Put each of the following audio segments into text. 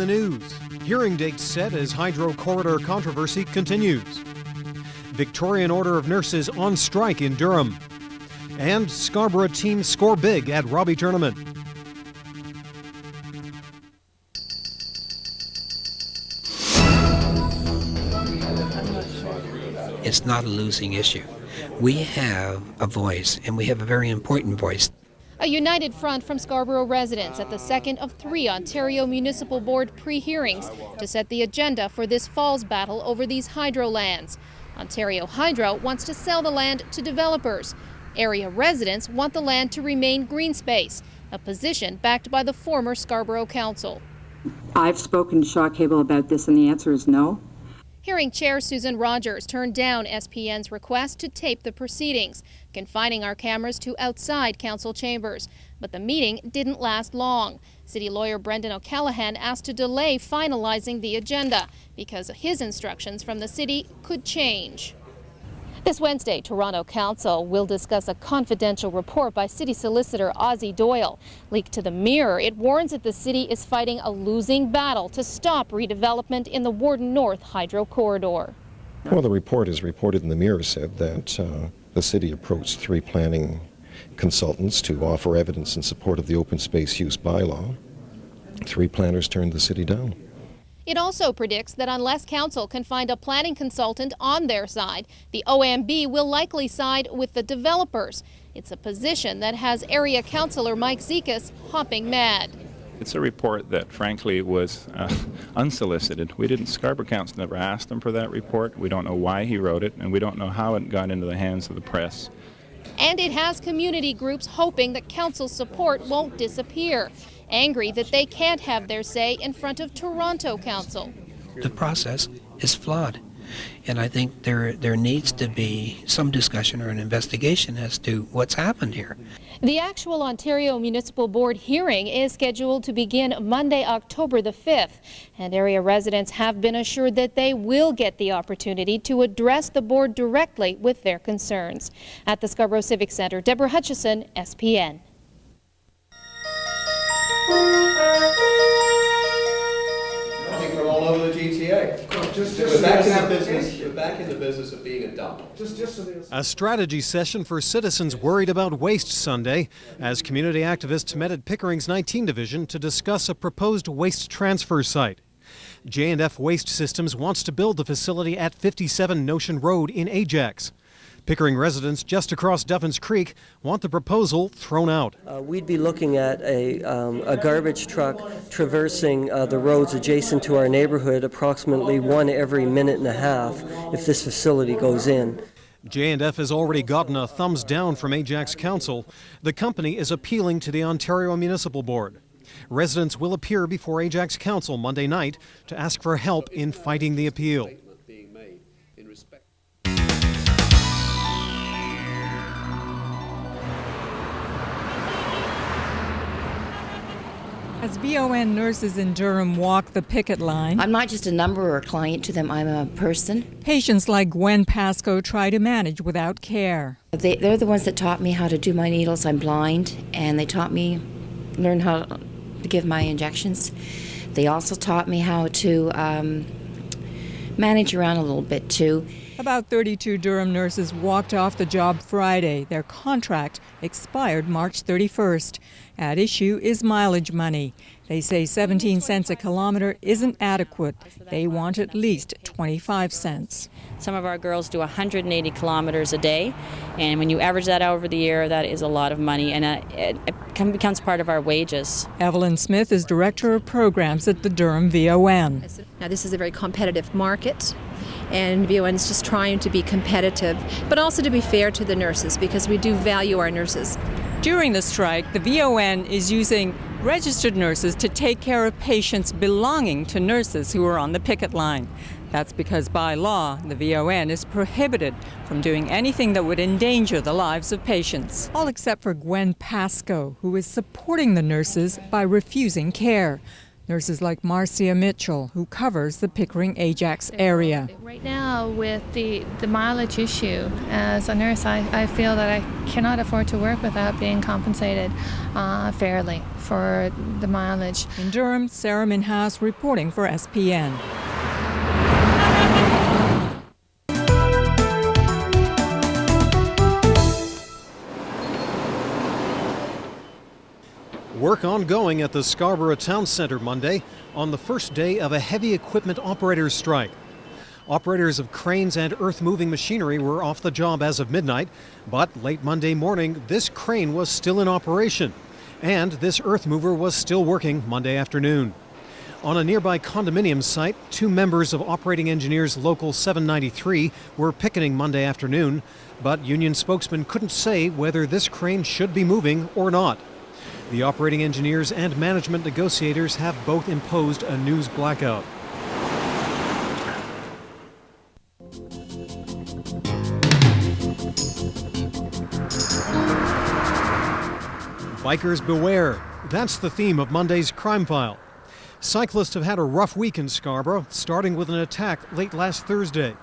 the news. Hearing dates set as hydro corridor controversy continues. Victorian Order of Nurses on strike in Durham. And Scarborough teams score big at Robbie Tournament. It's not a losing issue. We have a voice, and we have a very important voice. A united front from Scarborough residents at the second of 3 Ontario Municipal Board pre-hearings to set the agenda for this fall's battle over these hydro lands. Ontario Hydro wants to sell the land to developers. Area residents want the land to remain green space, a position backed by the former Scarborough Council. I've spoken to Shaw Cable about this, and the answer is no. Hearing Chair Susan Rogers turned down SPN's request to tape the proceedings, confining our cameras to outside council chambers. But the meeting didn't last long. City lawyer Brendan O'Callaghan asked to delay finalizing the agenda because his instructions from the city could change. This Wednesday, Toronto Council will discuss a confidential report by City Solicitor Ozzie Doyle. Leaked to the Mirror, it warns that the city is fighting a losing battle to stop redevelopment in the Warden North Hydro Corridor. Well, the report is reported in the Mirror said that the city approached 3 planning consultants to offer evidence in support of the open space use bylaw. 3 planners turned the city down. It also predicts that unless council can find a planning consultant on their side, the OMB will likely side with the developers. It's a position that has area councillor Mike Zekas hopping mad. It's a report that frankly was unsolicited. Scarborough Council never asked him for that report. We don't know why he wrote it, and we don't know how it got into the hands of the press. And it has community groups hoping that council's support won't disappear, angry that they can't have their say in front of Toronto Council. The process is flawed, and I think there needs to be some discussion or an investigation as to what's happened here. The actual Ontario Municipal Board hearing is scheduled to begin Monday, October the 5th, and area residents have been assured that they will get the opportunity to address the board directly with their concerns. At the Scarborough Civic Centre, Deborah Hutchison, SPN. From all over the GTA. We're back in the business of being a dump. A strategy session for citizens worried about waste Sunday as community activists met at Pickering's 19 Division to discuss a proposed waste transfer site. J&F Waste Systems wants to build the facility at 57 Notion Road in Ajax. Pickering residents just across Duffins Creek want the proposal thrown out. We'd be looking at a garbage truck traversing the roads adjacent to our neighborhood approximately 1 every minute and a half if this facility goes in. J&F has already gotten a thumbs down from Ajax Council. The company is appealing to the Ontario Municipal Board. Residents will appear before Ajax Council Monday night to ask for help in fighting the appeal. As VON nurses in Durham walk the picket line, I'm not just a number or a client to them, I'm a person. Patients like Gwen Pascoe try to manage without care. They're the ones that taught me how to do my needles. I'm blind, and they taught me, learn how to give my injections. They also taught me how to manage around a little bit too. About 32 Durham nurses walked off the job Friday. Their contract expired March 31st. At issue is mileage money. They say 17 cents a kilometer isn't adequate. They want at least 25 cents. Some of our girls do 180 kilometers a day, and when you average that out over the year, that is a lot of money, and it becomes part of our wages. Evelyn Smith is Director of Programs at the Durham VON. Now, this is a very competitive market, and VON is just trying to be competitive, but also to be fair to the nurses, because we do value our nurses. During the strike, the VON is using registered nurses to take care of patients belonging to nurses who are on the picket line. That's because by law, the VON is prohibited from doing anything that would endanger the lives of patients. All except for Gwen Pascoe, who is supporting the nurses by refusing care. Nurses like Marcia Mitchell, who covers the Pickering-Ajax area. Right now, with the mileage issue, as a nurse, I feel that I cannot afford to work without being compensated fairly for the mileage. In Durham, Sarah Minhas reporting for SPN. Work ongoing at the Scarborough Town Center Monday on the first day of a heavy equipment operators strike. Operators of cranes and earth-moving machinery were off the job as of midnight, but late Monday morning, this crane was still in operation, and this earth mover was still working Monday afternoon. On a nearby condominium site, 2 members of Operating Engineers Local 793 were picketing Monday afternoon, but union spokesman couldn't say whether this crane should be moving or not. The operating engineers and management negotiators have both imposed a news blackout. Bikers beware. That's the theme of Monday's Crime File. Cyclists have had a rough week in Scarborough, starting with an attack late last Thursday.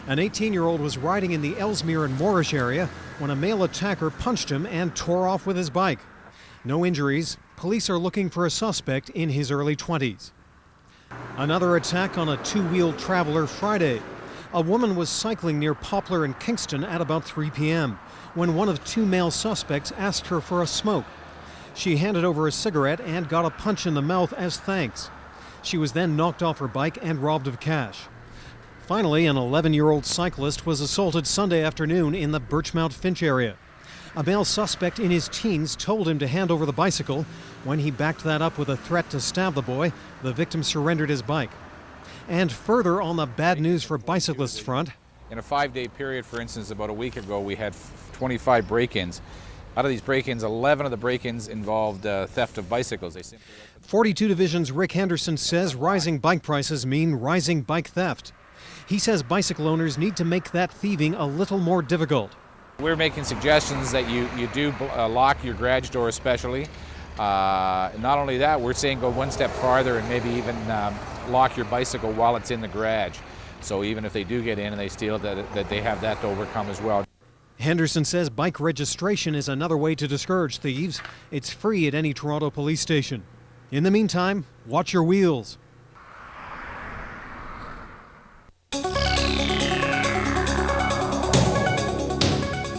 An 18-year-old was riding in the Ellesmere and Moorish area when a male attacker punched him and tore off with his bike. No injuries. Police are looking for a suspect in his early 20s. Another attack on a 2-wheeled traveler Friday. A woman was cycling near Poplar and Kingston at about 3 p.m. when one of 2 male suspects asked her for a smoke. She handed over a cigarette and got a punch in the mouth as thanks. She was then knocked off her bike and robbed of cash. Finally, an 11-year-old cyclist was assaulted Sunday afternoon in the Birchmount Finch area. A male suspect in his teens told him to hand over the bicycle. When he backed that up with a threat to stab the boy, the victim surrendered his bike. And further on the bad news for bicyclists front. In a 5-day period, for instance, about a week ago, we had 25 break-ins. Out of these break-ins, 11 of the break-ins involved theft of bicycles. 42 Division's Rick Henderson says rising bike prices mean rising bike theft. He says bicycle owners need to make that thieving a little more difficult. We're making suggestions that you do lock your garage door especially. Not only that, we're saying go one step farther and maybe even lock your bicycle while it's in the garage. So even if they do get in and they steal it, that they have that to overcome as well. Henderson says bike registration is another way to discourage thieves. It's free at any Toronto police station. In the meantime, watch your wheels.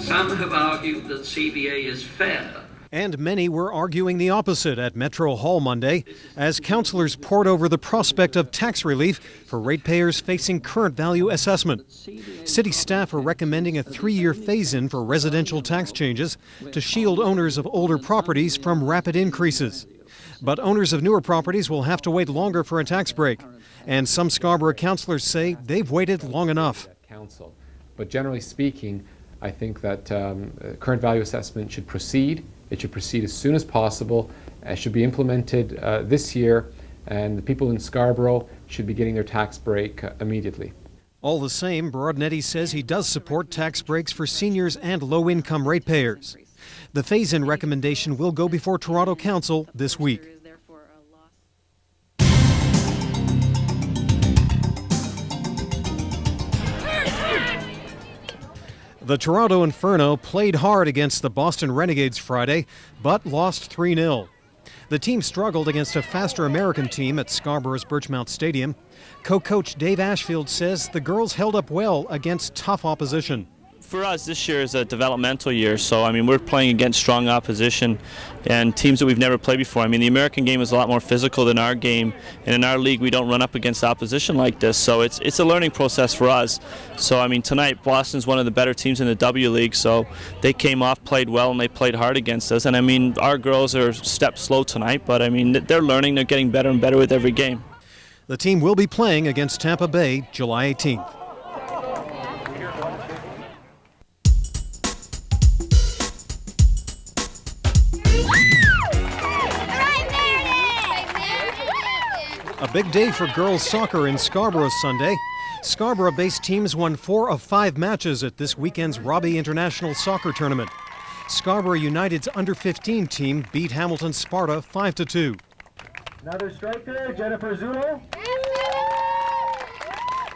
Some have argued that CBA is fair. And many were arguing the opposite at Metro Hall Monday as councillors pored over the prospect of tax relief for ratepayers facing current value assessment. City staff are recommending a 3-year phase-in for residential tax changes to shield owners of older properties from rapid increases. But owners of newer properties will have to wait longer for a tax break. And some Scarborough councillors say they've waited long enough. But generally speaking, I think that current value assessment should proceed. It should proceed as soon as possible. It should be implemented this year, and the people in Scarborough should be getting their tax break immediately. All the same, Broadnetti says he does support tax breaks for seniors and low-income ratepayers. The phase-in recommendation will go before Toronto Council this week. The Toronto Inferno played hard against the Boston Renegades Friday, but lost 3-0. The team struggled against a faster American team at Scarborough's Birchmount Stadium. Co-coach Dave Ashfield says the girls held up well against tough opposition. For us, this year is a developmental year, so we're playing against strong opposition and teams that we've never played before. The American game is a lot more physical than our game, and in our league we don't run up against opposition like this, so it's a learning process for us. So tonight Boston's one of the better teams in the W League, so they came off, played well, and they played hard against us. And our girls are a step slow tonight, but they're learning, they're getting better and better with every game. The team will be playing against Tampa Bay July 18th. A big day for girls soccer in Scarborough Sunday. Scarborough-based teams won 4 of 5 matches at this weekend's Robbie International Soccer Tournament. Scarborough United's under-15 team beat Hamilton Sparta 5-2. Another striker, Jennifer Zulo.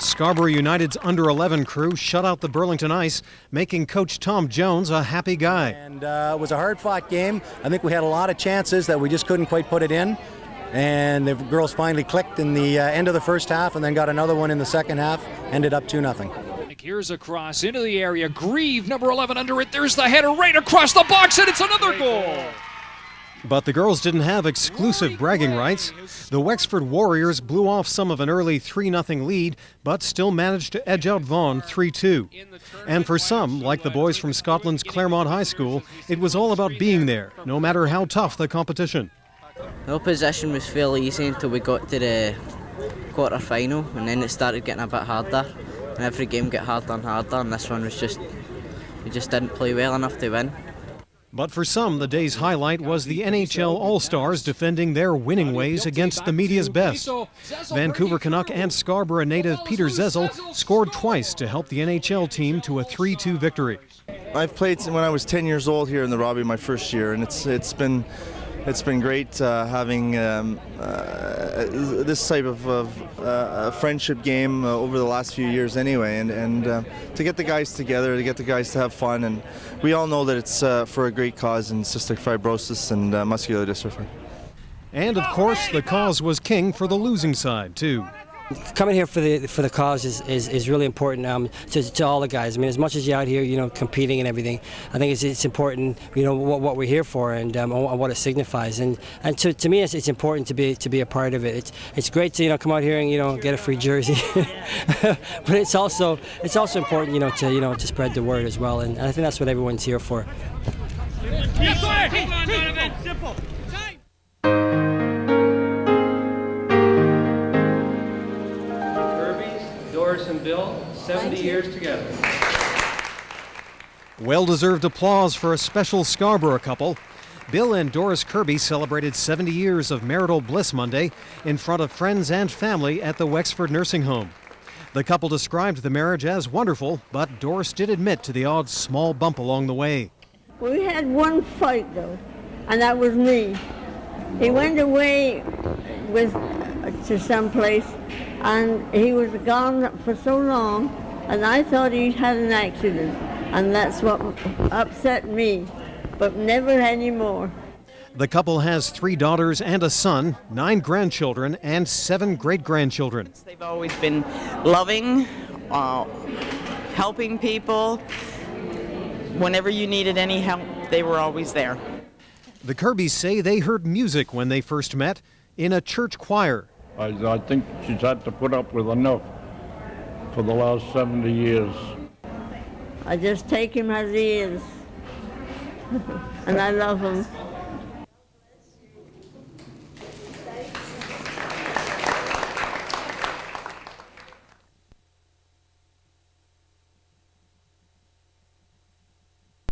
Scarborough United's under-11 crew shut out the Burlington Ice, making Coach Tom Jones a happy guy. And it was a hard-fought game. I think we had a lot of chances that we just couldn't quite put it in. And the girls finally clicked in the end of the first half and then got another one in the second half, ended up 2-0. Here's a cross into the area. Grieve, number 11, under it. There's the header right across the box, and it's another goal. But the girls didn't have exclusive bragging rights. The Wexford Warriors blew off some of an early 3-0 lead, but still managed to edge out Vaughan 3-2. And for some, like the boys from Scotland's Claremont High School, it was all about being there, no matter how tough the competition. The opposition was fairly easy until we got to the quarter final, and then it started getting a bit harder. And every game got harder and harder, and this one was we just didn't play well enough to win. But for some, the day's highlight was the NHL All-Stars defending their winning ways against the media's best. Vancouver Canuck and Scarborough native Peter Zezel scored twice to help the NHL team to a 3-2 victory. I've played when I was 10 years old here in the Robbie my first year, and it's been great having this type of friendship game over the last few years anyway, and to get the guys together, to get the guys to have fun, and we all know that it's for a great cause in cystic fibrosis and muscular dystrophy. And of course, the cause was king for the losing side too. Coming here for the cause is really important to all the guys. I mean, as much as you're out here, competing and everything, I think it's important, what we're here for and what it signifies. And to me, it's important to be a part of it. It's great to come out here and get a free jersey, but it's also important to spread the word as well. And I think that's what everyone's here for. Doris and Bill, 70 years together. Well-deserved applause for a special Scarborough couple. Bill and Doris Kirby celebrated 70 years of marital bliss Monday in front of friends and family at the Wexford nursing home. The couple described the marriage as wonderful, but Doris did admit to the odd small bump along the way. We had one fight, though, and that was me. He went away to some place, and he was gone for so long, and I thought he had an accident, and that's what upset me, but never anymore. The couple has 3 daughters and a son, 9 grandchildren, and 7 great-grandchildren. They've always been loving, helping people. Whenever you needed any help, they were always there. The Kirbys say they heard music when they first met in a church choir. I think she's had to put up with enough for the last 70 years. I just take him as he is, and I love him.